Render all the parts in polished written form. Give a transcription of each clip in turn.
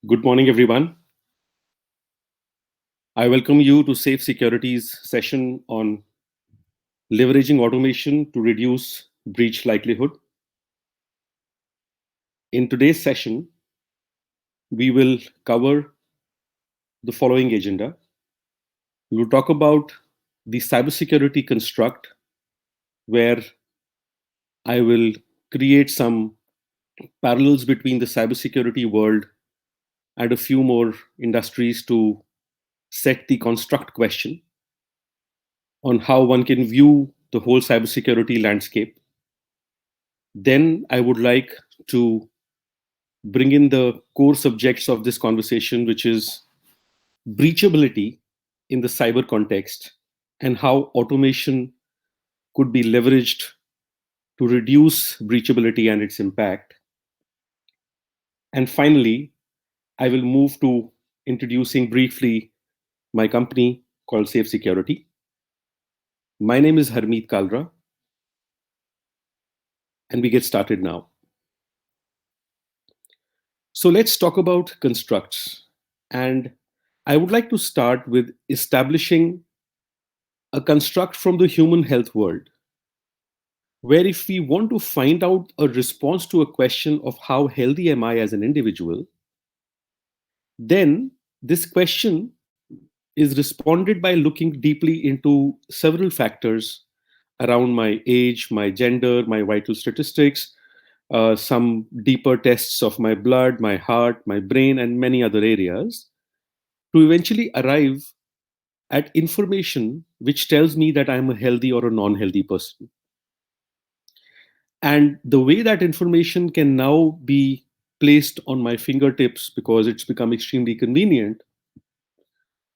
Good morning, everyone. I welcome you to Safe Securities session on leveraging automation to reduce breach likelihood. In today's session, we will cover the following agenda. We will talk about the cybersecurity construct, where I will create some parallels between the cybersecurity world and a few more industries to set the construct question on how one can view the whole cybersecurity landscape. Then I would like to bring in the core subjects of this conversation, which is breachability in the cyber context and how automation could be leveraged to reduce breachability and its impact. And finally, I will move to introducing briefly my company called Safe Security. My name is Harmeet Kalra, and we get started now. So let's talk about constructs. And I would like to start with establishing a construct from the human health world, where if we want to find out a response to a question of how healthy am I as an individual, then this question is responded by looking deeply into several factors around my age, my gender, my vital statistics, some deeper tests of my blood, my heart, my brain, and many other areas to eventually arrive at information which tells me that I'm a healthy or a non healthy person. And the way that information can now be placed on my fingertips because it's become extremely convenient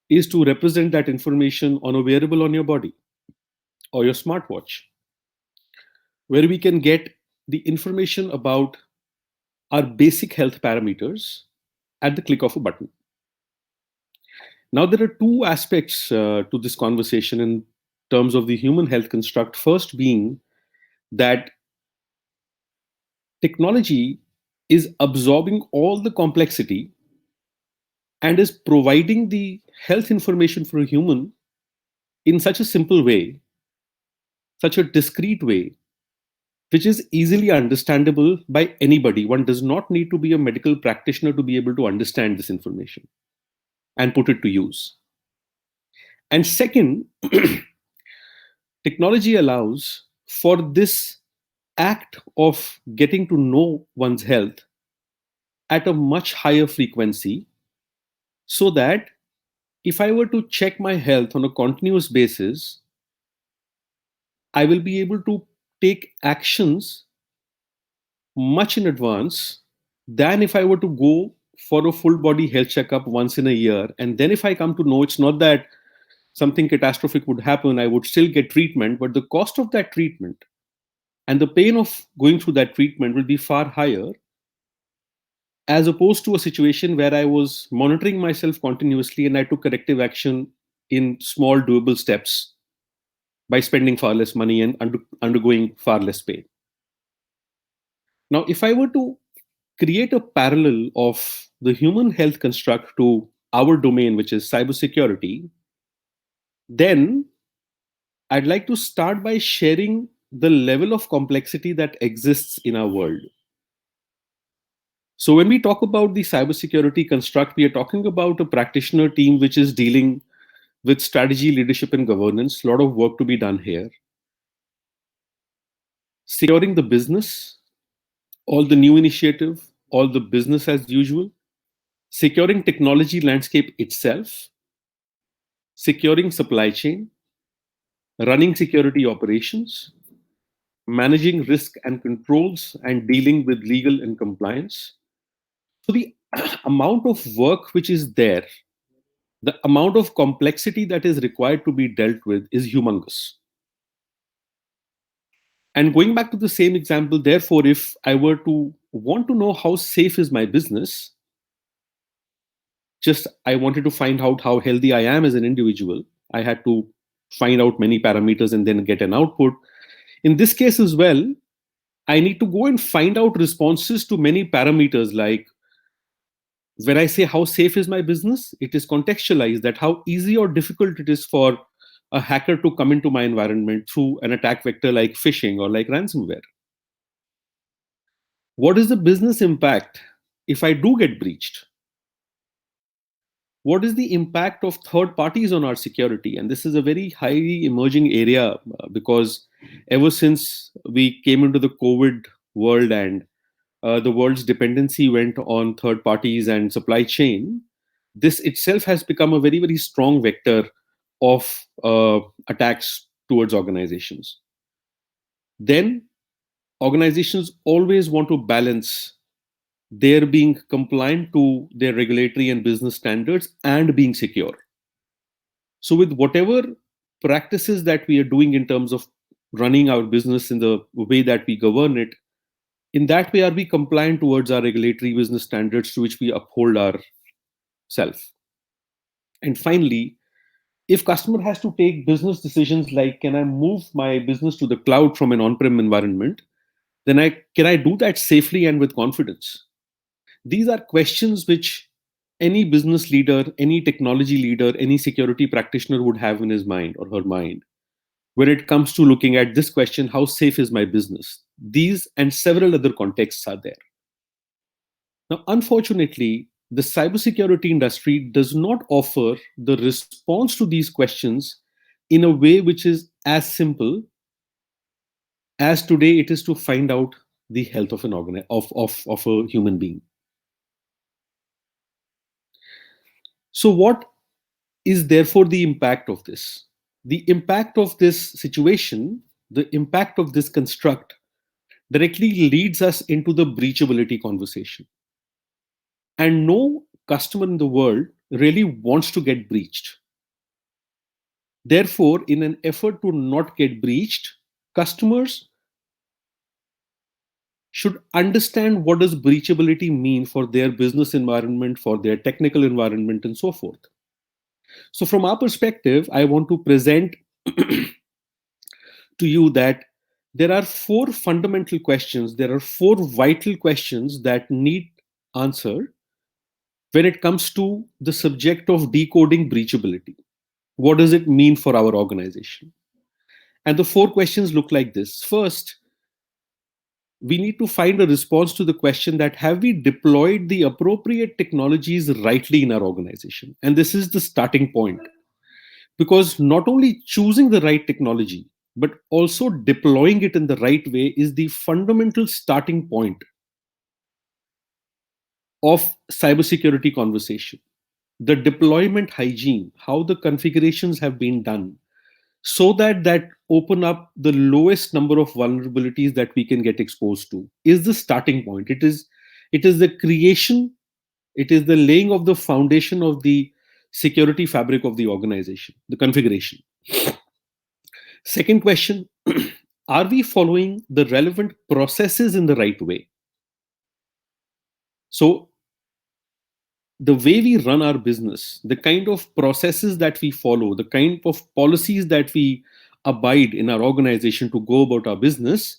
is to represent that information on a wearable on your body or your smartwatch, where we can get the information about our basic health parameters at the click of a button. Now, there are two aspects to this conversation in terms of the human health construct. First, being that technology is absorbing all the complexity and is providing the health information for a human in such a simple way, such a discrete way, which is easily understandable by anybody. One does not need to be a medical practitioner to be able to understand this information and put it to use. And second, technology allows for this act of getting to know one's health at a much higher frequency, so that if I were to check my health on a continuous basis, I will be able to take actions much in advance than if I were to go for a full body health checkup once in a year. And then if I come to know it's not that something catastrophic would happen, I would still get treatment, but the cost of that treatment and the pain of going through that treatment will be far higher, as opposed to a situation where I was monitoring myself continuously and I took corrective action in small doable steps by spending far less money and undergoing far less pain. Now, if I were to create a parallel of the human health construct to our domain, which is cybersecurity, then I'd like to start by sharing the level of complexity that exists in our world. So, when we talk about the cybersecurity construct, we are talking about a practitioner team which is dealing with strategy, leadership, and governance. A lot of work to be done here. Securing the business, all the new initiative, all the business as usual, securing technology landscape itself, securing supply chain, running security operations, managing risk and controls, and dealing with legal and compliance. So the amount of work which is there, the amount of complexity that is required to be dealt with is humongous. And going back to the same example, therefore, if I were to want to know how safe is my business, just I wanted to find out how healthy I am as an individual, I had to find out many parameters and then get an output. In this case as well, I need to go and find out responses to many parameters like When I say how safe is my business, it is contextualized that how easy or difficult it is for a hacker to come into my environment through an attack vector like phishing or like ransomware. What is the business impact if I do get breached? What is the impact of third parties on our security? And this is a very highly emerging area because ever since we came into the COVID world and the world's dependency went on third parties and supply chain, this itself has become a very, very strong vector of attacks towards organizations. Then organizations always want to balance their being compliant to their regulatory and business standards and being secure. So, with whatever practices that we are doing in terms of running our business in the way that we govern it, in that way, are we compliant towards our regulatory business standards to which we uphold ourself? And finally, if customer has to take business decisions like can I move my business to the cloud from an on-prem environment, then I can I do that safely and with confidence? These are questions which any business leader, any technology leader, any security practitioner would have in his mind or her mind when it comes to looking at this question: how safe is my business? These and several other contexts are there. Now, unfortunately, the cybersecurity industry does not offer the response to these questions in a way which is as simple as today it is to find out the health of of a human being. So, what is therefore the impact of this? The impact of this situation, the impact of this construct directly leads us into the breachability conversation. And no customer in the world really wants to get breached. Therefore, in an effort to not get breached, customers should understand what does breachability mean for their business environment, for their technical environment, and so forth. So, from our perspective, I want to present to you that there are four fundamental questions, there are four vital questions that need answer when it comes to the subject of decoding breachability. What does it mean for our organization? And the four questions look like this. First, we need to find a response to the question that have we deployed the appropriate technologies rightly in our organization? And this is the starting point. Because not only choosing the right technology, but also deploying it in the right way is the fundamental starting point of cybersecurity conversation. The deployment hygiene, how the configurations have been done, so that open up the lowest number of vulnerabilities that we can get exposed to is the starting point. It is the creation, it is the laying of the foundation of the security fabric of the organization, the configuration. Second question: are we following the relevant processes in the right way? So, the way we run our business, the kind of processes that we follow, the kind of policies that we abide in our organization to go about our business,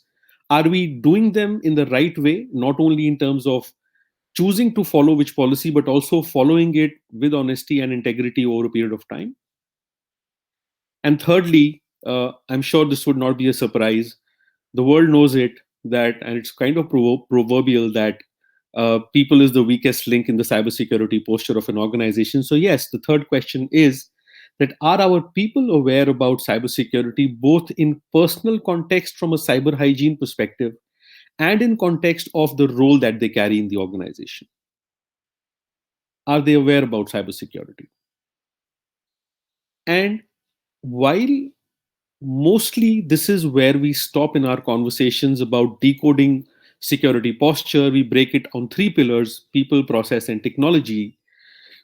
are we doing them in the right way, not only in terms of choosing to follow which policy, but also following it with honesty and integrity over a period of time? And thirdly, I'm sure this would not be a surprise. The world knows it that, and it's kind of proverbial that people is the weakest link in the cybersecurity posture of an organization. So yes, the third question is that are our people aware about cybersecurity, both in personal context from a cyber hygiene perspective and in context of the role that they carry in the organization? Are they aware about cybersecurity? And while mostly this is where we stop in our conversations about decoding security posture, we break it on three pillars: people, process, and technology.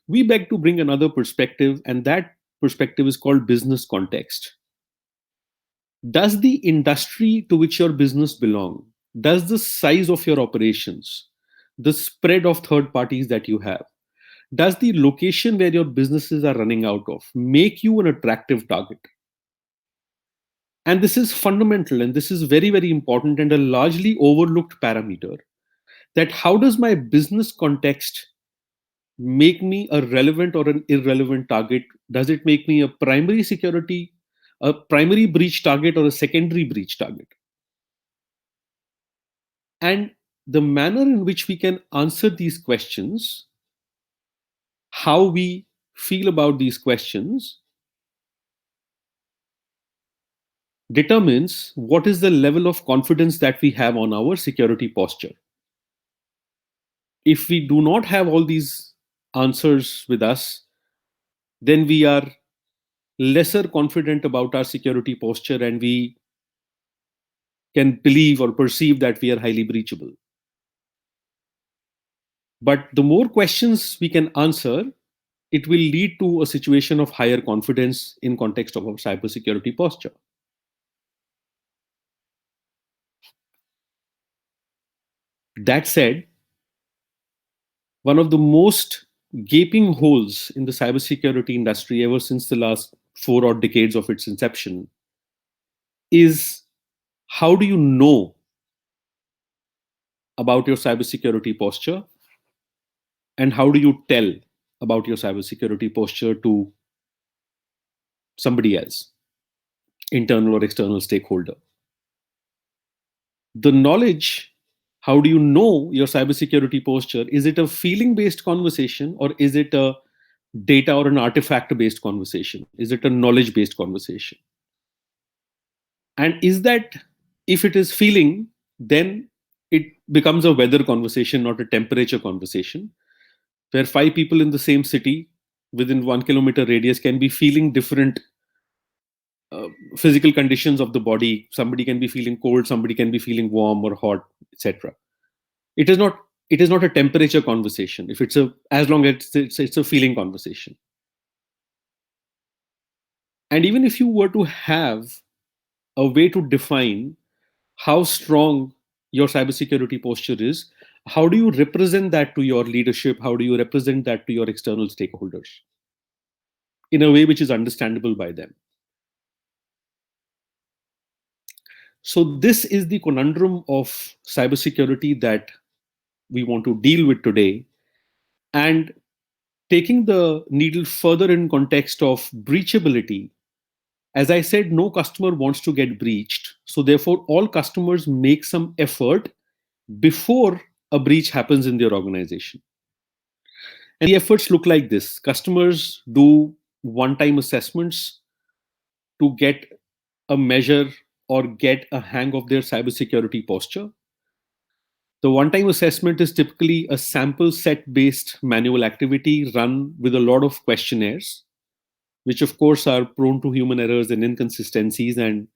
We beg to bring another perspective, and that perspective is called business context. Does the industry to which your business belong, does the size of your operations, the spread of third parties that you have, does the location where your businesses are running out of make you an attractive target? And this is fundamental, and this is very, very important and a largely overlooked parameter, that how does my business context make me a relevant or an irrelevant target? Does it make me a primary breach target, or a secondary breach target? And the manner in which we can answer these questions, how we feel about these questions, determines what is the level of confidence that we have on our security posture. If we do not have all these answers with us, then we are lesser confident about our security posture, and we can believe or perceive that we are highly breachable. But the more questions we can answer, it will lead to a situation of higher confidence in context of our cybersecurity posture. That said, one of the most gaping holes in the cybersecurity industry ever since the last 4 odd decades of its inception is, how do you know about your cybersecurity posture, and how do you tell about your cybersecurity posture to somebody else, internal or external stakeholder? The knowledge, how do you know your cybersecurity posture? Is it a feeling based conversation, or is it a data or an artifact based conversation? Is it a knowledge based conversation? And is that, if it is feeling, then it becomes a weather conversation, not a temperature conversation, where 5 people in the same city within 1 kilometer radius can be feeling different physical conditions of the body. Somebody can be feeling cold, somebody can be feeling warm or hot, etc. It is not, it is not a temperature conversation if it's a, as long as it's a feeling conversation. And even if you were to have a way to define how strong your cybersecurity posture is, how do you represent that to your leadership? How do you represent that to your external stakeholders in a way which is understandable by them? So this is the conundrum of cybersecurity that we want to deal with today. And taking the needle further in context of breachability, as I said, no customer wants to get breached. So therefore, all customers make some effort before a breach happens in their organization. And the efforts look like this. Customers do one-time assessments to get a measure or get a hang of their cybersecurity posture. The one-time assessment is typically a sample set-based manual activity run with a lot of questionnaires, which of course are prone to human errors and inconsistencies. And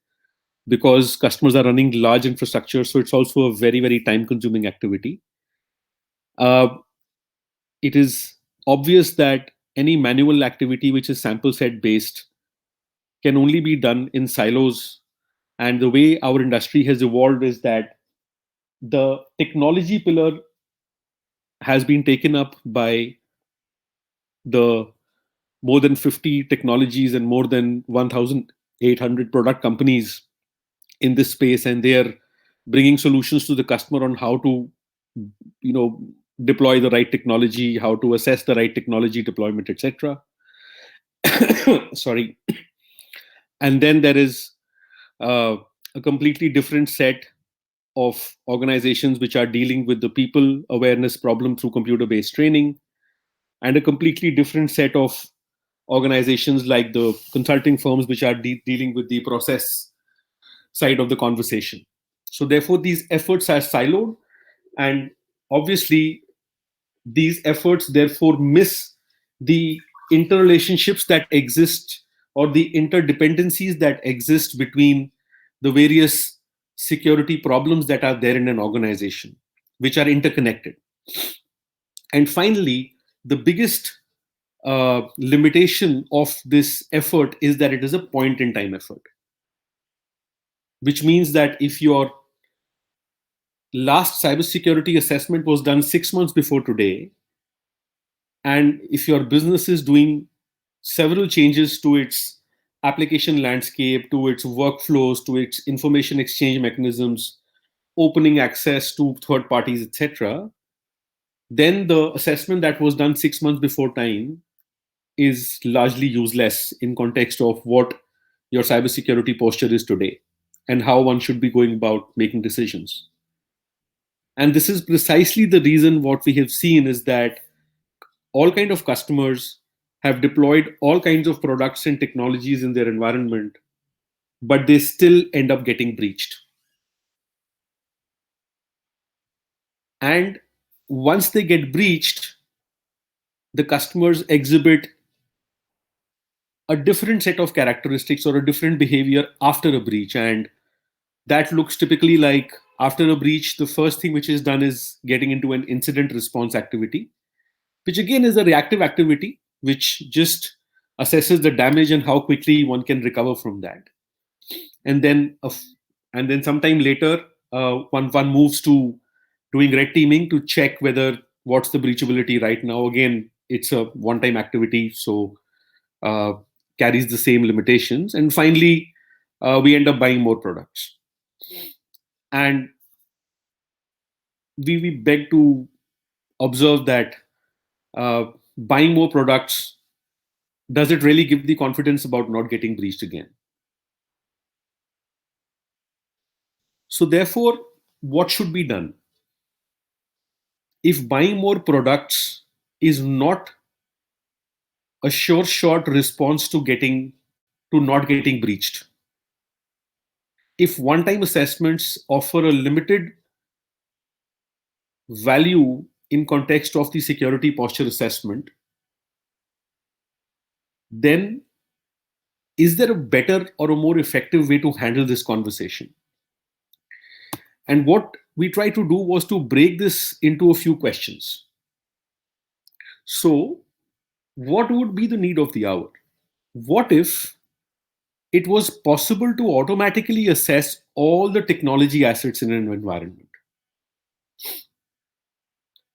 because customers are running large infrastructure, so it's also a very, very time-consuming activity. Uh, it is obvious that any manual activity which is sample set based can only be done in silos. And the way our industry has evolved is that the technology pillar has been taken up by the more than 50 technologies and more than 1,800 product companies in this space, and they are bringing solutions to the customer on how to, you know, deploy the right technology, how to assess the right technology deployment, etc. Sorry. And then there is a completely different set of organizations which are dealing with the people awareness problem through computer based training, and a completely different set of organizations like the consulting firms which are dealing with the process side of the conversation. So therefore these efforts are siloed, and obviously these efforts therefore miss the interrelationships that exist, or the interdependencies that exist between the various security problems that are there in an organization, which are interconnected. And finally, the biggest limitation of this effort is that it is a point in time effort, which means that if your last cybersecurity assessment was done 6 months before today, and if your business is doing several changes to its application landscape, to its workflows, to its information exchange mechanisms, opening access to third parties, etc., then the assessment that was done 6 months before time is largely useless in context of what your cybersecurity posture is today and how one should be going about making decisions. And this is precisely the reason what we have seen is that all kind of customers have deployed all kinds of products and technologies in their environment, but they still end up getting breached. And once they get breached, the customers exhibit a different set of characteristics or a different behavior after a breach. And that looks typically like after a breach, the first thing which is done is getting into an incident response activity, which again is a reactive activity, which just assesses the damage and how quickly one can recover from that. And then, and then sometime later, one moves to doing red teaming to check whether what's the breachability right now. Again, it's a one-time activity, so uh, carries the same limitations. And finally, we end up buying more products. And we beg to observe that buying more products, does it really give the confidence about not getting breached again? So therefore, what should be done? If buying more products is not a sure shot response to not getting breached, if one time assessments offer a limited value in context of the security posture assessment, then is there a better or a more effective way to handle this conversation? And what we try to do was to break this into a few questions. So, what would be the need of the hour? What if it was possible to automatically assess all the technology assets in an environment?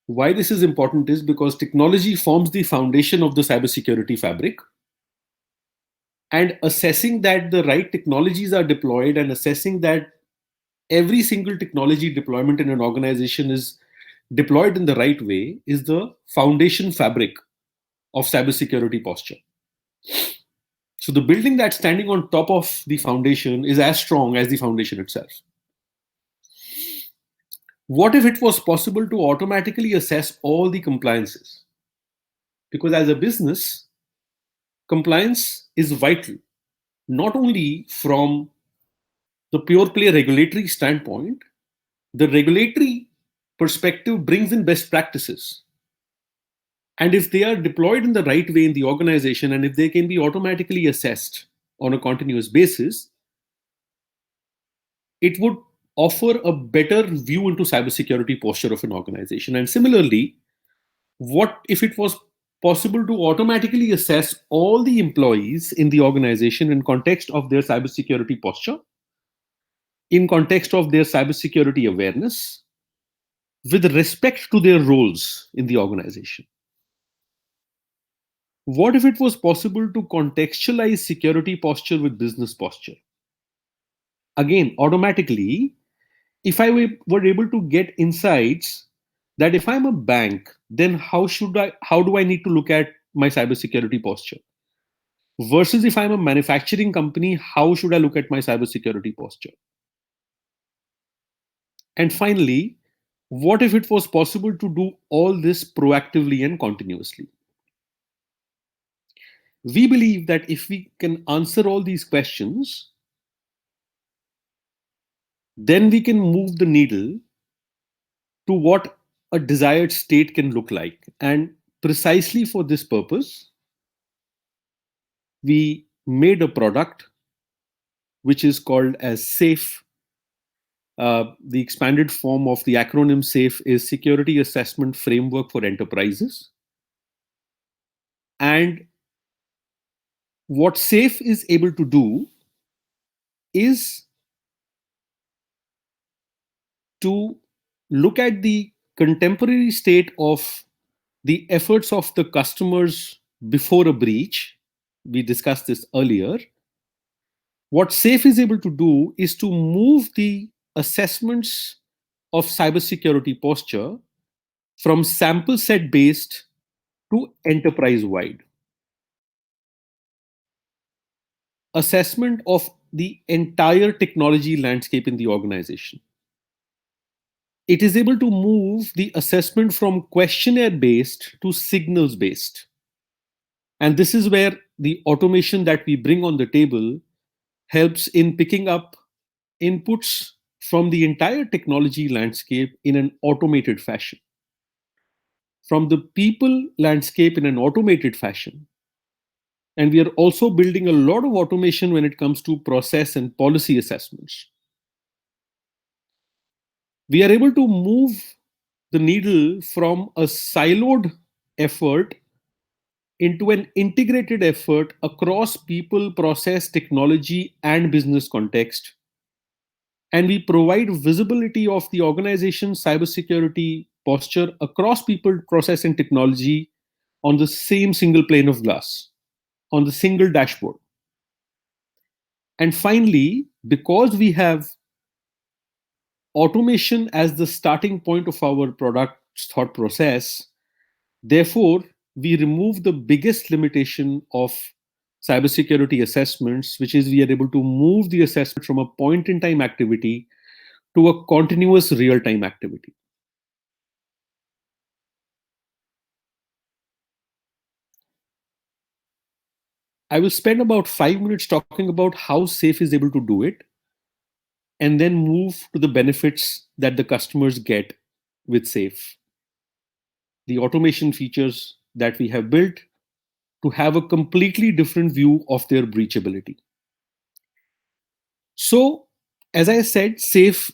Why this is important is because technology forms the foundation of the cybersecurity fabric. And assessing that the right technologies are deployed and assessing that every single technology deployment in an organization is deployed in the right way is the foundation fabric of cybersecurity posture. So the building that's standing on top of the foundation is as strong as the foundation itself. What if it was possible to automatically assess all the compliances? Because as a business, compliance is vital, not only from the pure play regulatory standpoint, the regulatory perspective brings in best practices. And if they are deployed in the right way in the organization, and if they can be automatically assessed on a continuous basis, it would offer a better view into cybersecurity posture of an organization. And similarly, what if it was possible to automatically assess all the employees in the organization in context of their cybersecurity posture, in context of their cybersecurity awareness, with respect to their roles in the organization? What if it was possible to contextualize security posture with business posture? Again, automatically, if were able to get insights that if I'm a bank, then how do I need to look at my cybersecurity posture? Versus if I'm a manufacturing company, how should I look at my cybersecurity posture? And finally, what if it was possible to do all this proactively and continuously? We believe that if we can answer all these questions, then we can move the needle to what a desired state can look like. And precisely for this purpose, we made a product which is called as SAFE. The expanded form of the acronym SAFE is Security Assessment Framework for Enterprises. And what SAFE is able to do is to look at the contemporary state of the efforts of the customers before a breach. We discussed this earlier. What SAFE is able to do is to move the assessments of cybersecurity posture from sample set based to enterprise wide. Assessment of the entire technology landscape in the organization. It is able to move the assessment from questionnaire based to signals based. And this is where the automation that we bring on the table helps in picking up inputs from the entire technology landscape in an automated fashion, from the people landscape in an automated fashion. And we are also building a lot of automation when it comes to process and policy assessments. We are able to move the needle from a siloed effort into an integrated effort across people, process, technology, and business context. And we provide visibility of the organization's cybersecurity posture across people, process, and technology on the same single pane of glass, on the single dashboard. And finally, because we have automation as the starting point of our product thought process, therefore, we remove the biggest limitation of cybersecurity assessments, which is we are able to move the assessment from a point in time activity to a continuous real time activity. I will spend about 5 minutes talking about how SAFE is able to do it, and then move to the benefits that the customers get with SAFE. The automation features that we have built to have a completely different view of their breachability. So, as I said, SAFE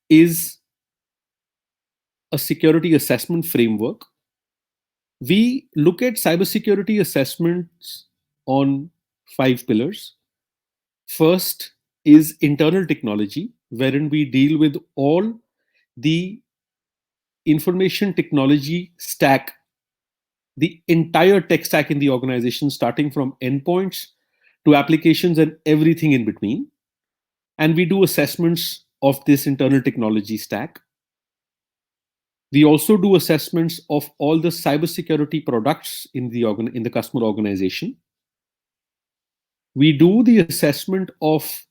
is a security assessment framework. We look at cybersecurity assessments on 5 pillars. First is internal technology, wherein we deal with all the information technology stack, the entire tech stack in the organization, starting from endpoints to applications and everything in between. And we do assessments of this internal technology stack. We also do assessments of all the cybersecurity products in the customer organization. We do the assessment of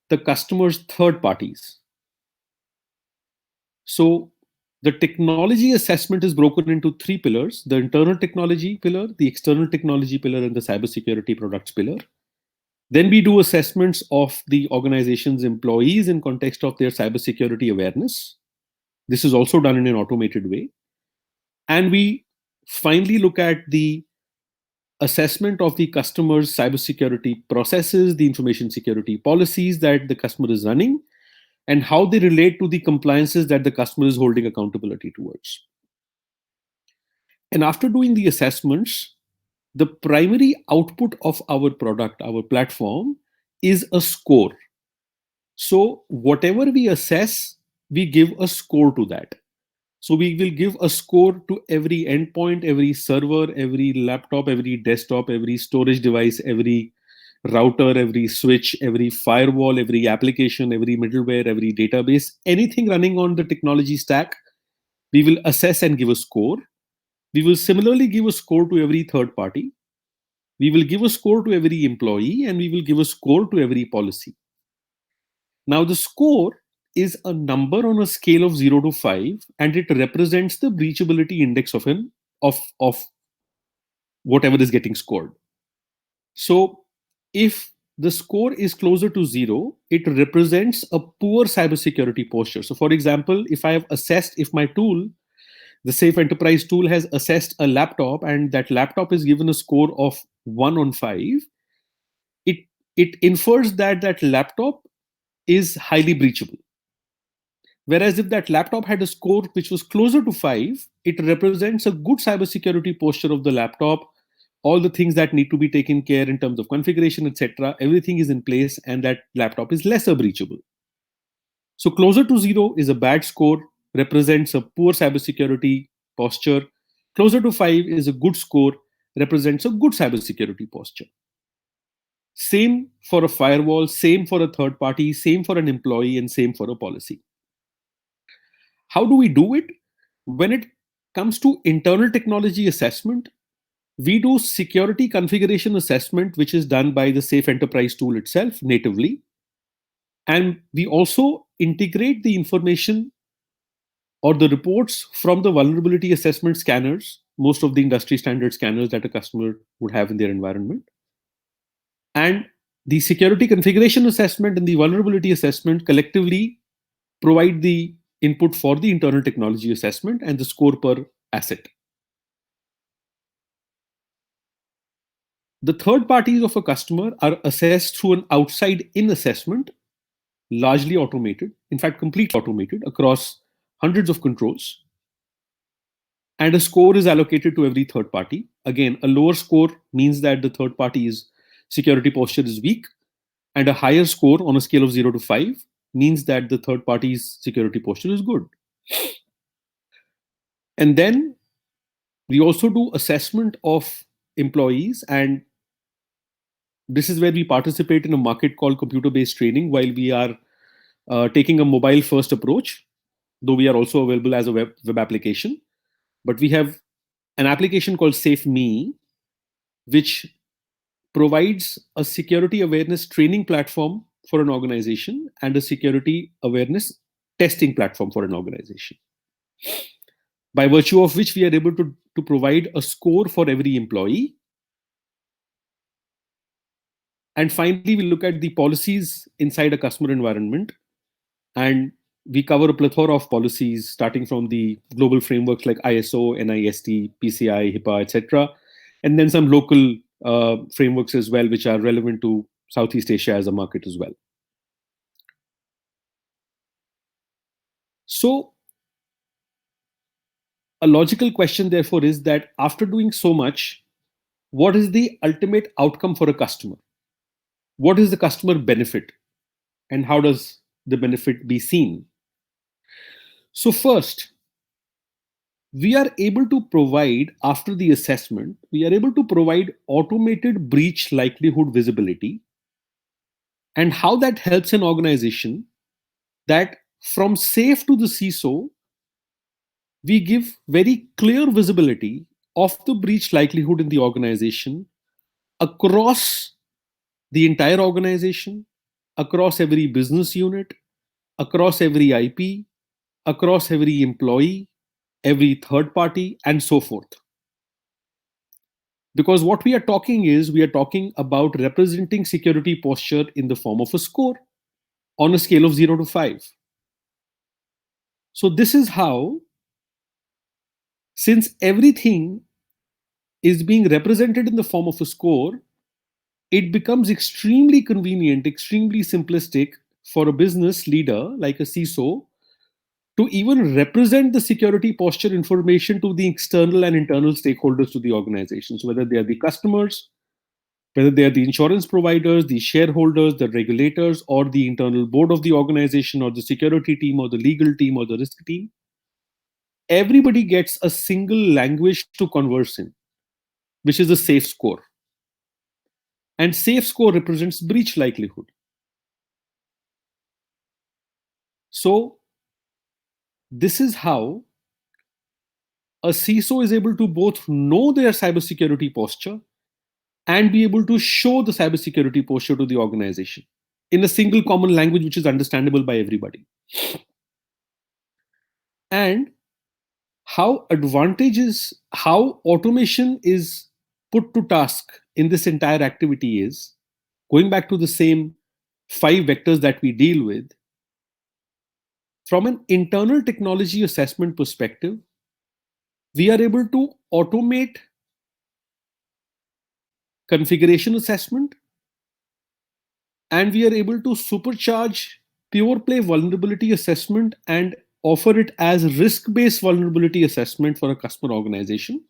the customer's third parties. So the technology assessment is broken into 3 pillars: the internal technology pillar, the external technology pillar, and the cybersecurity products pillar. Then we do assessments of the organization's employees in context of their cybersecurity awareness. This is also done in an automated way. And we finally look at the assessment of the customer's cybersecurity processes, the information security policies that the customer is running, and how they relate to the compliances that the customer is holding accountability towards. And after doing the assessments, the primary output of our product, our platform, is a score. So whatever we assess, we give a score to that. So we will give a score to every endpoint, every server, every laptop, every desktop, every storage device, every router, every switch, every firewall, every application, every middleware, every database, anything running on the technology stack, we will assess and give a score. We will similarly give a score to every third party. We will give a score to every employee, and we will give a score to every policy. Now, the score is a number on a scale of 0 to 5, and it represents the breachability index of whatever is getting scored. So if the score is closer to 0, it represents a poor cybersecurity posture. So for example, if I have assessed, if my tool, the Safe Enterprise tool, has assessed a laptop and that laptop is given a score of 1 on 5, it it infers that that laptop is highly breachable. Whereas if that laptop had a score which was closer to 5, it represents a good cybersecurity posture of the laptop. All the things that need to be taken care in terms of configuration, etc., everything is in place, and that laptop is lesser breachable. So closer to 0 is a bad score, represents a poor cybersecurity posture. Closer to 5 is a good score, represents a good cybersecurity posture. Same for a firewall, same for a third party, same for an employee, and same for a policy. How do we do it? When it comes to internal technology assessment, we do security configuration assessment, which is done by the Safe Enterprise tool itself natively. And we also integrate the information or the reports from the vulnerability assessment scanners, most of the industry standard scanners that a customer would have in their environment. And the security configuration assessment and the vulnerability assessment collectively provide the input for the internal technology assessment and the score per asset. The third parties of a customer are assessed through an outside in assessment, largely automated, in fact, completely automated across hundreds of controls. And a score is allocated to every third party. Again, a lower score means that the third party's security posture is weak, and a higher score on a scale of 0 to 5 means that the third party's security posture is good. And then we also do assessment of employees, and this is where we participate in a market called computer based training while we are taking a mobile first approach, though we are also available as a web application. But we have an application called SafeMe, which provides a security awareness training platform for an organization and a security awareness testing platform for an organization, by virtue of which we are able to provide a score for every employee. And finally, we look at the policies inside a customer environment, and we cover a plethora of policies starting from the global frameworks like ISO, NIST, PCI, HIPAA, etc., and then some local frameworks as well, which are relevant to Southeast Asia as a market as well. So, a logical question, therefore, is that after doing so much, what is the ultimate outcome for a customer? What is the customer benefit? And how does the benefit be seen? So, first, we are able to provide, after the assessment, we are able to provide automated breach likelihood visibility, and how that helps an organization that from safe to the CISO, we give very clear visibility of the breach likelihood in the organization across the entire organization, across every business unit, across every IP, across every employee, every third party, and so forth. Because what we are talking is, we are talking about representing security posture in the form of a score on a scale of 0 to 5. So, this is how, since everything is being represented in the form of a score, it becomes extremely convenient, extremely simplistic for a business leader like a CISO to even represent the security posture information to the external and internal stakeholders to the organizations, whether they are the customers, whether they are the insurance providers, the shareholders, the regulators, or the internal board of the organization, or the security team, or the legal team, or the risk team. Everybody gets a single language to converse in, which is a safe score. And safe score represents breach likelihood. So, this is how a CISO is able to both know their cybersecurity posture and be able to show the cybersecurity posture to the organization in a single common language which is understandable by everybody. And how automation is put to task in this entire activity is, going back to the same 5 vectors that we deal with, from an internal technology assessment perspective, we are able to automate configuration assessment, and we are able to supercharge pure play vulnerability assessment and offer it as risk based vulnerability assessment for a customer organization,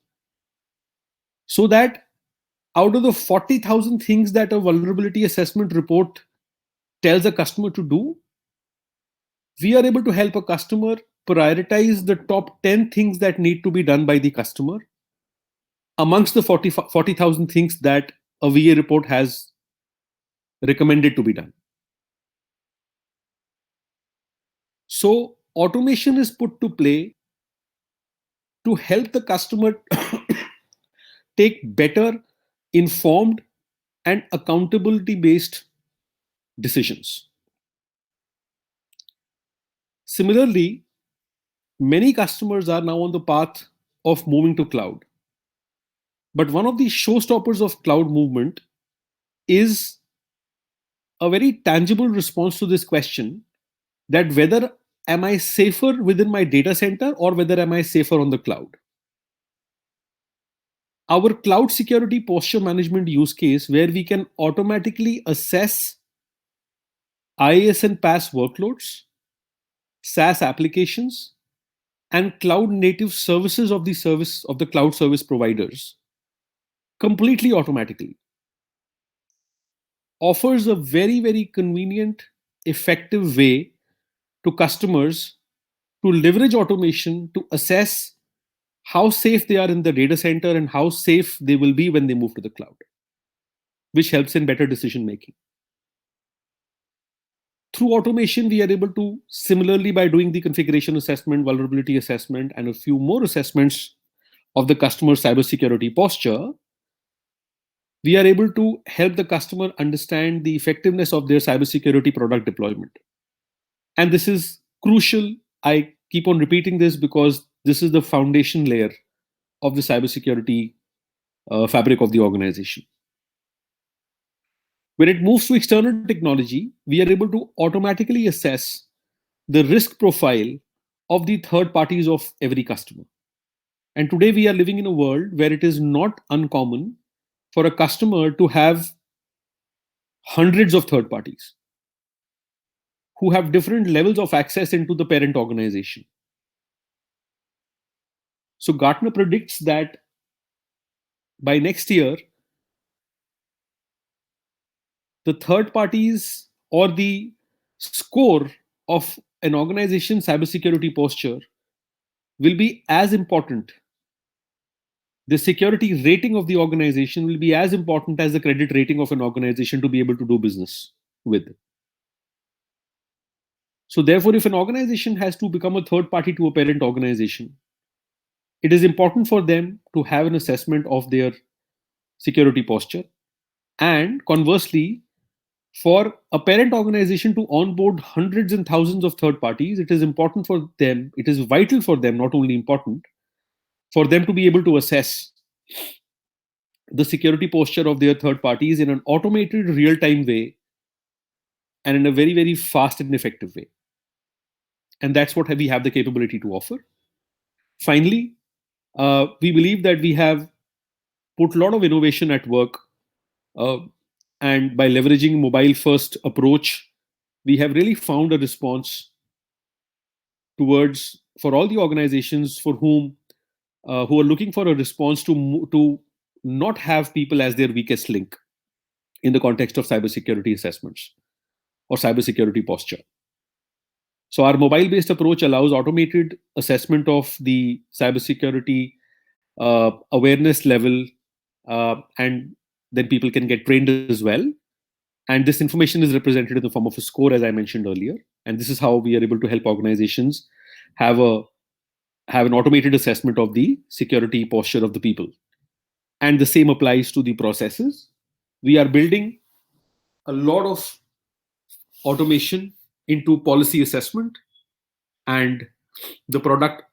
so that out of the 40,000 things that a vulnerability assessment report tells a customer to do, we are able to help a customer prioritize the top 10 things that need to be done by the customer amongst the 40,000 things that a VA report has recommended to be done. So, automation is put to play to help the customer take better, informed, and accountability based decisions. Similarly, many customers are now on the path of moving to cloud. But one of the showstoppers of cloud movement is a very tangible response to this question, that whether am I safer within my data center or whether am I safer on the cloud. Our cloud security posture management use case, where we can automatically assess IaaS and PaaS workloads, SaaS applications, and cloud native services of the cloud service providers completely automatically, offers a very, very convenient, effective way to customers to leverage automation to assess how safe they are in the data center and how safe they will be when they move to the cloud, which helps in better decision making. Through automation, we are able to, similarly, by doing the configuration assessment, vulnerability assessment, and a few more assessments of the customer's cybersecurity posture, we are able to help the customer understand the effectiveness of their cybersecurity product deployment. And this is crucial. I keep on repeating this because this is the foundation layer of the cybersecurity fabric of the organization. When it moves to external technology, we are able to automatically assess the risk profile of the third parties of every customer. And today we are living in a world where it is not uncommon for a customer to have hundreds of third parties who have different levels of access into the parent organization. So Gartner predicts that by next year, the third parties or the score of an organization's cybersecurity posture will be as important. The security rating of the organization will be as important as the credit rating of an organization to be able to do business with. So, therefore, if an organization has to become a third party to a parent organization, it is important for them to have an assessment of their security posture. And conversely, for a parent organization to onboard hundreds and thousands of third parties, it is important for them, it is vital for them, not only important, for them to be able to assess the security posture of their third parties in an automated, real time way and in a very, very fast and effective way. And that's what we have the capability to offer. Finally, we believe that we have put a lot of innovation at work. And by leveraging mobile first approach, we have really found a response towards, for all the organizations for whom who are looking for a response to not have people as their weakest link in the context of cybersecurity assessments or cybersecurity posture. So our mobile-based approach allows automated assessment of the cybersecurity awareness level, and then people can get trained as well. And this information is represented in the form of a score, as I mentioned earlier. And this is how we are able to help organizations have an automated assessment of the security posture of the people. And the same applies to the processes. We are building a lot of automation into policy assessment, and the product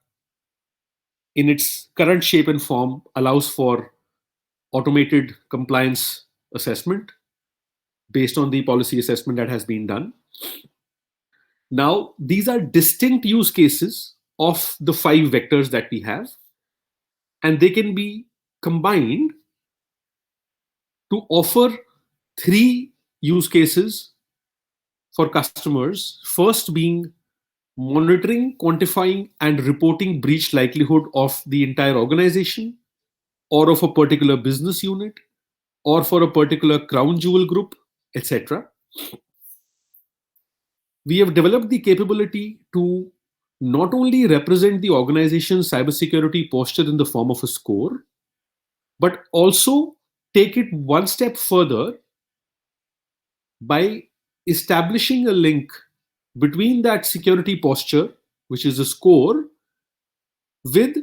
in its current shape and form allows for automated compliance assessment based on the policy assessment that has been done. Now, these are distinct use cases of the 5 vectors that we have, and they can be combined to offer 3 use cases for customers. First being monitoring, quantifying, and reporting breach likelihood of the entire organization or of a particular business unit or for a particular crown jewel group, etc. We have developed the capability to not only represent the organization's cybersecurity posture in the form of a score, but also take it one step further by establishing a link between that security posture, which is a score, with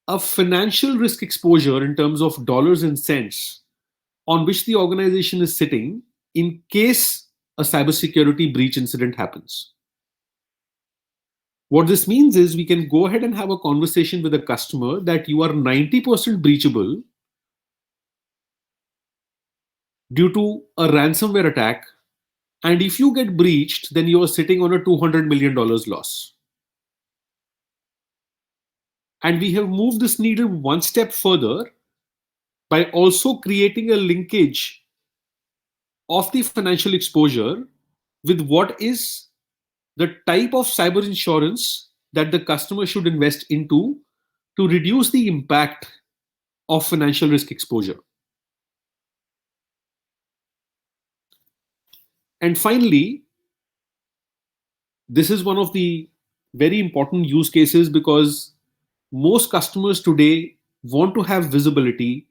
a financial risk exposure in terms of dollars and cents on which the organization is sitting in case a cybersecurity breach incident happens. What this means is we can go ahead and have a conversation with a customer that you are 90% breachable due to a ransomware attack. And if you get breached, then you are sitting on a $200 million loss. And we have moved this needle one step further by also creating a linkage of the financial exposure with what is the type of cyber insurance that the customer should invest into to reduce the impact of financial risk exposure. And finally, this is one of the very important use cases because most customers today want to have visibility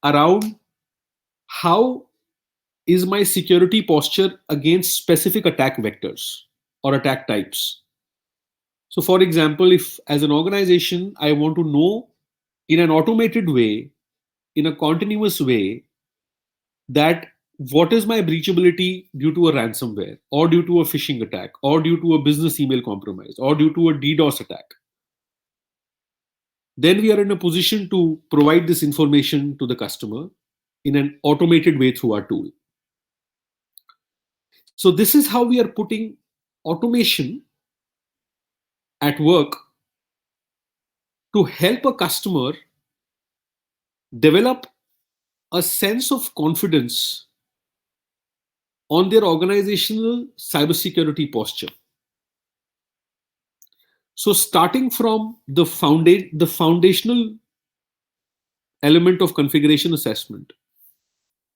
around how is my security posture against specific attack vectors or attack types. So, for example, if as an organization I want to know in an automated way, in a continuous way, that what is my breachability due to a ransomware or due to a phishing attack or due to a business email compromise or due to a DDoS attack, then we are in a position to provide this information to the customer in an automated way through our tool. So this is how we are putting automation at work to help a customer develop a sense of confidence on their organizational cybersecurity posture. So starting from the foundational element of configuration assessment,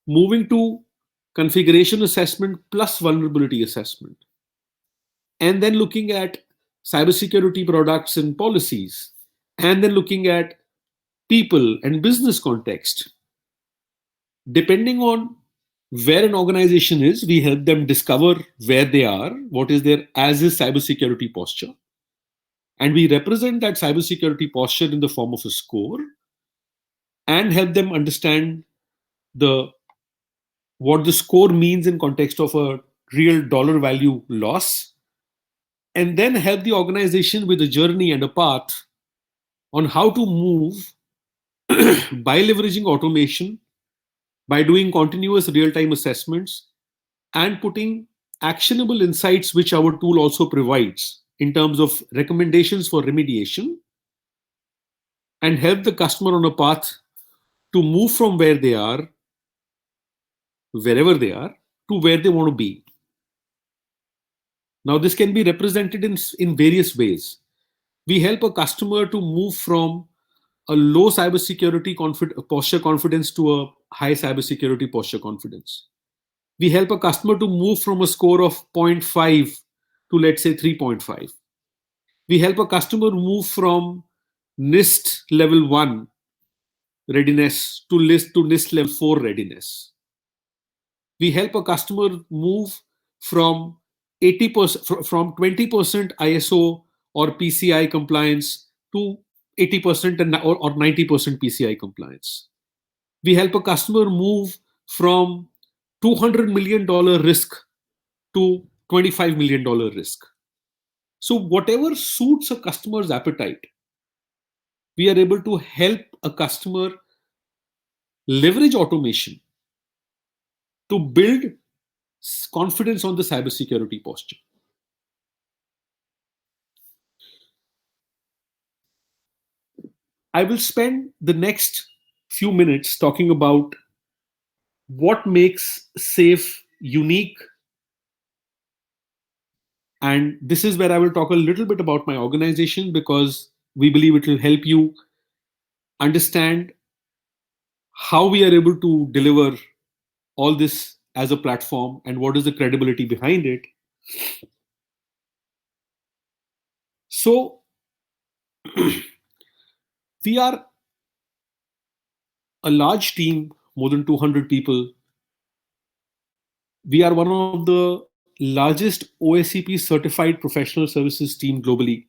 moving to configuration assessment plus vulnerability assessment, and then looking at cybersecurity products and policies, and then looking at people and business context. Depending on where an organization is, we help them discover where they are, what is their as is cybersecurity posture, and we represent that cybersecurity posture in the form of a score and help them understand the what the score means in context of a real dollar value loss, and then help the organization with a journey and a path on how to move by leveraging automation, by doing continuous real-time assessments, and putting actionable insights which our tool also provides in terms of recommendations for remediation, and help the customer on a path to move from where they are, wherever they are, to where they want to be. Now, this can be represented in various ways. We help a customer to move from a low cybersecurity posture confidence to a high cybersecurity posture confidence. We help a customer to move from a score of 0.5 to, let's say, 3.5. We help a customer move from NIST level 1 readiness to NIST level 4 readiness. We help a customer move from 80% from 20% ISO or PCI compliance to 80% or 90% PCI compliance. We help a customer move from $200 million risk to $25 million risk. So whatever suits a customer's appetite, we are able to help a customer leverage automation to build confidence on the cybersecurity posture. I will spend the next few minutes talking about what makes SAFE unique. And this is where I will talk a little bit about my organization because we believe it will help you understand how we are able to deliver all this as a platform and what is the credibility behind it. So we are a large team, more than 200 people. We are one of the largest OSCP certified professional services team globally.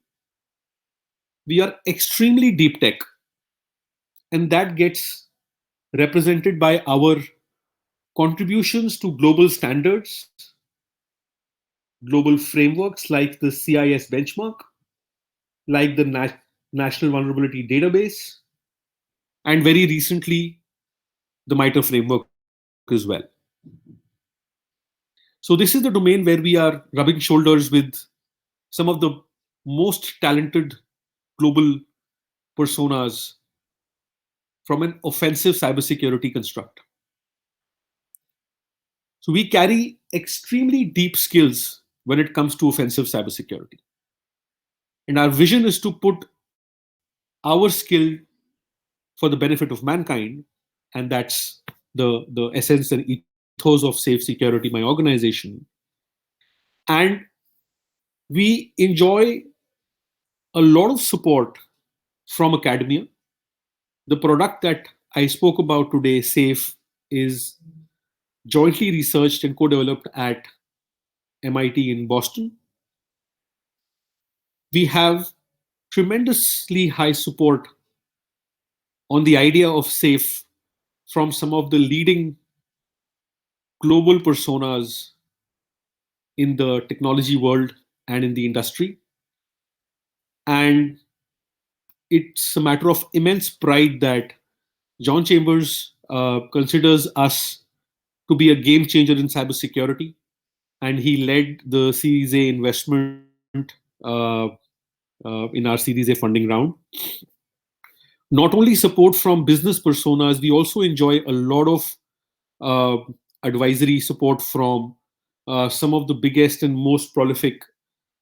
We are extremely deep tech. and that gets represented by our contributions to global standards, global frameworks like the CIS benchmark, like the National Vulnerability Database, and very recently, the MITRE framework as well. So, this is the domain where we are rubbing shoulders with some of the most talented global personas from an offensive cybersecurity construct. So, we carry extremely deep skills when it comes to offensive cybersecurity. And our vision is to put our skill for the benefit of mankind, and that's the essence and ethos of Safe Security, my organization. And we enjoy a lot of support from academia. The product that I spoke about today, Safe, is jointly researched and co-developed at MIT in Boston. We have tremendously high support on the idea of Safe from some of the leading global personas in the technology world and in the industry. And it's a matter of immense pride that John Chambers considers us to be a game changer in cybersecurity. And he led the Series A investment in our Series A funding round. Not only support from business personas, we also enjoy a lot of uh, advisory support from some of the biggest and most prolific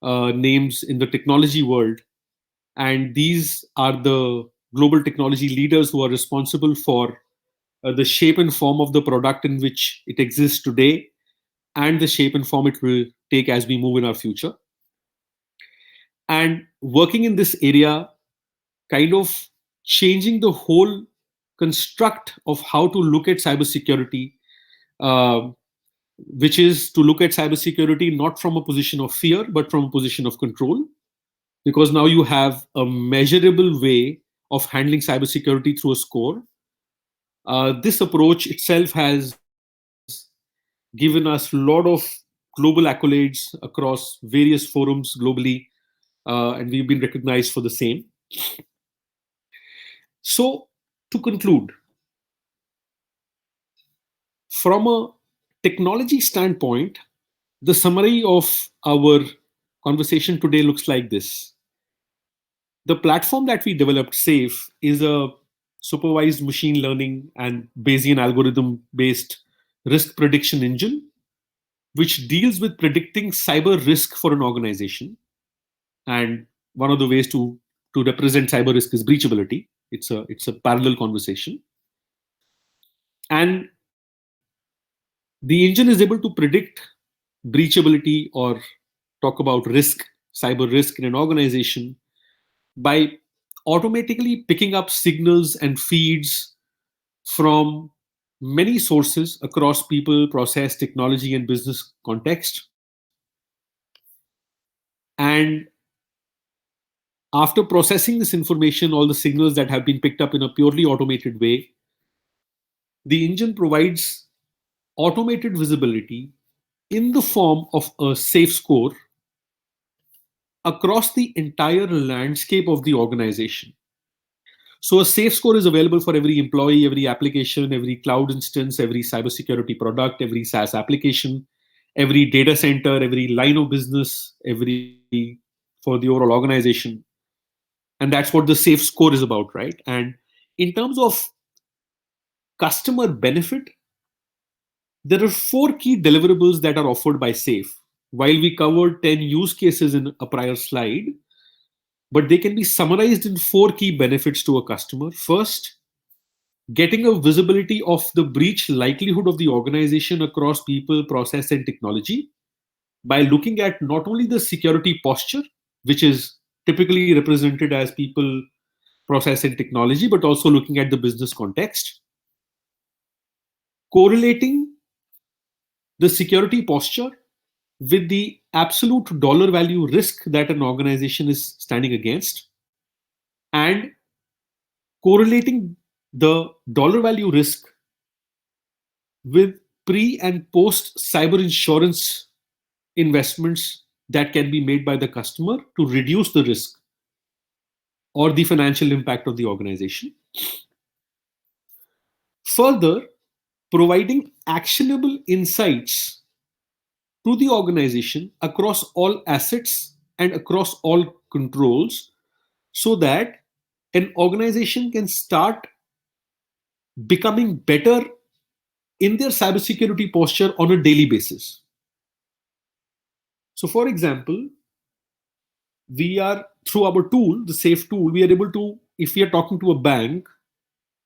names in the technology world. And these are the global technology leaders who are responsible for the shape and form of the product in which it exists today and the shape and form it will take as we move in our future. And working in this area, kind of changing the whole construct of how to look at cybersecurity, uh, which is to look at cybersecurity not from a position of fear, but from a position of control. Because now you have a measurable way of handling cybersecurity through a score. This approach itself has given us a lot of global accolades across various forums globally, and we've been recognized for the same. So, to conclude, from a technology standpoint, the summary of our conversation today looks like this. The platform that we developed, Safe, is a supervised machine learning and Bayesian algorithm based risk prediction engine, which deals with predicting cyber risk for an organization. And one of the ways to represent cyber risk is breachability. It's a parallel conversation. And the engine is able to predict breachability or talk about risk, cyber risk in an organization by automatically picking up signals and feeds from many sources across people, process, technology, and business context. And after processing this information, all the signals that have been picked up in a purely automated way, the engine provides automated visibility in the form of a safe score across the entire landscape of the organization. So a safe score is available for every employee, every application, every cloud instance, every cybersecurity product, every SaaS application, every data center, every line of business, every for the overall organization. And that's what the safe score is about, right? And in terms of customer benefit, there are four key deliverables that are offered by Safe. While we covered 10 use cases in a prior slide, but they can be summarized in four key benefits to a customer. First, getting a visibility of the breach likelihood of the organization across people, process, and technology by looking at not only the security posture, which is typically represented as people, process, and technology, but also looking at the business context, correlating the security posture with the absolute dollar value risk that an organization is standing against, and correlating the dollar value risk with pre and post cyber insurance investments that can be made by the customer to reduce the risk or the financial impact of the organization. Further, providing actionable insights to the organization across all assets and across all controls so that an organization can start becoming better in their cybersecurity posture on a daily basis. So, for example, we are through our tool, the safe tool, we are able to, if we are talking to a bank,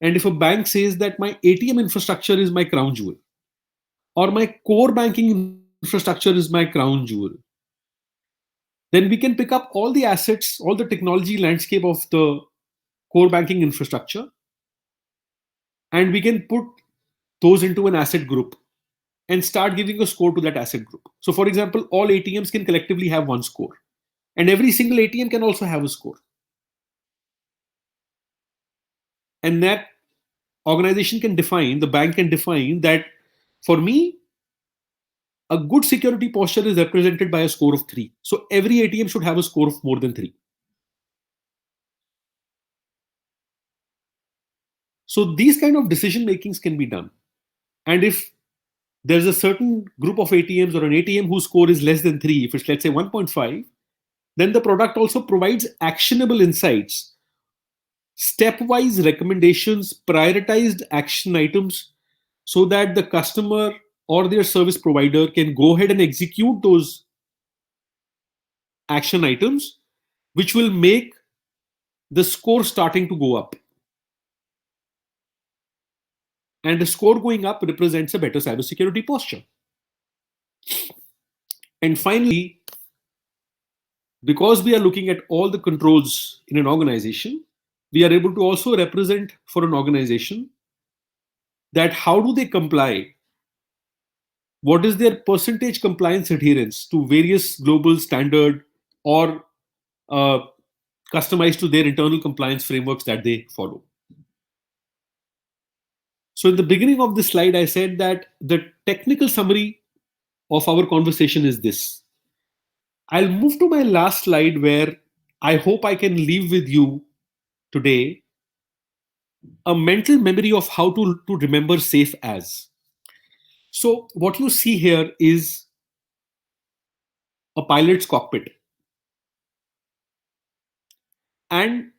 and if a bank says that my ATM infrastructure is my crown jewel, or my core banking infrastructure is my crown jewel, then we can pick up all the assets, all the technology landscape of the core banking infrastructure, and we can put those into an asset group and start giving a score to that asset group. So, for example, all ATMs can collectively have one score, and every single ATM can also have a score. And that organization can define, the bank can define that for me, a good security posture is represented by a score of 3. So every ATM should have a score of more than 3. So these kind of decision makings can be done. And if there's a certain group of ATMs or an ATM whose score is less than 3, if it's let's say 1.5, then the product also provides actionable insights, stepwise recommendations, prioritized action items so that the customer or their service provider can go ahead and execute those action items, which will make the score starting to go up. And the score going up represents a better cybersecurity posture. And finally, because we are looking at all the controls in an organization, we are able to also represent for an organization that how do they comply, what is their percentage compliance adherence to various global standard or uh, customized to their internal compliance frameworks that they follow. So in the beginning of this slide, I said that the technical summary of our conversation is this. I'll move to my last slide where I hope I can leave with you today a mental memory of how to remember safe as. So what you see here is a pilot's cockpit. And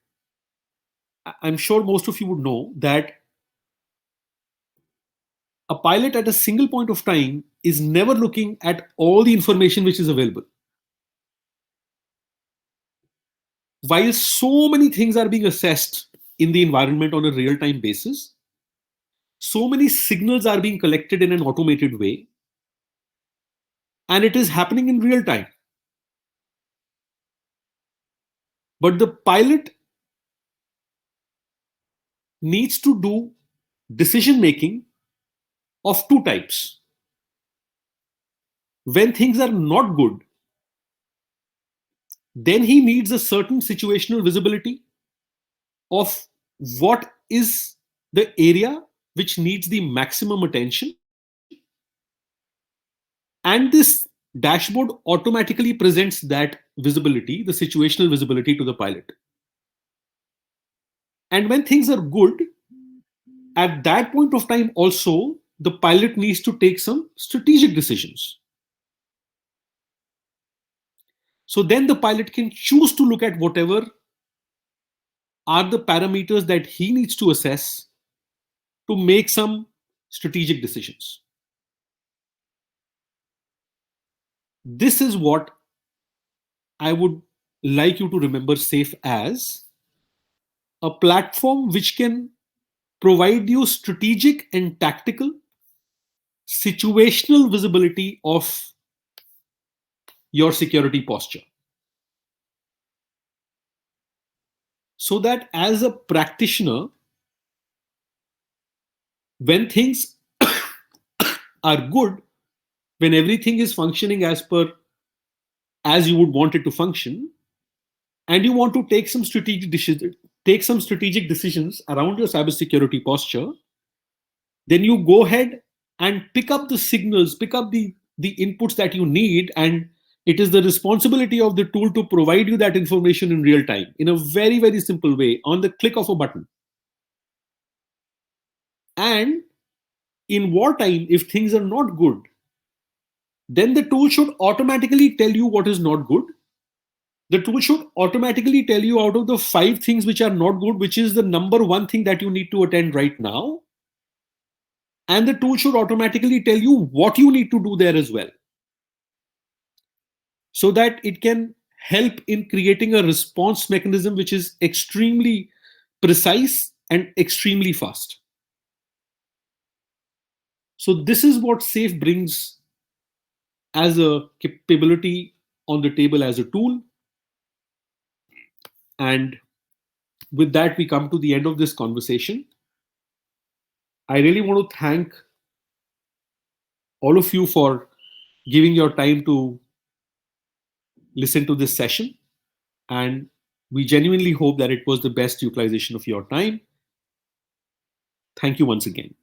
I'm sure most of you would know that a pilot at a single point of time is never looking at all the information which is available. While so many things are being assessed in the environment on a real-time basis, so many signals are being collected in an automated way, and it is happening in real time. But the pilot needs to do decision making of two types. When things are not good, then he needs a certain situational visibility of what is the area which needs the maximum attention. And this dashboard automatically presents that visibility, the situational visibility to the pilot. And when things are good, at that point of time also, the pilot needs to take some strategic decisions. So then the pilot can choose to look at whatever are the parameters that he needs to assess to make some strategic decisions. This is what I would like you to remember SAFE as a platform which can provide you strategic and tactical situational visibility of your security posture. So that as a practitioner, when things are good, when everything is functioning as you would want it to function, and you want to take some strategic take some strategic decisions around your cybersecurity posture, then you go ahead and pick up the signals, pick up the inputs that you need, and it is the responsibility of the tool to provide you that information in real time in a very, very simple way on the click of a button. And in wartime, if things are not good, then the tool should automatically tell you what is not good. The tool should automatically tell you out of the 5 things which are not good, which is the number one thing that you need to attend right now. And the tool should automatically tell you what you need to do there as well, so that it can help in creating a response mechanism which is extremely precise and extremely fast. So this is what SAFE brings as a capability on the table as a tool. And with that, we come to the end of this conversation. I really want to thank all of you for giving your time to listen to this session. And we genuinely hope that it was the best utilization of your time. Thank you once again.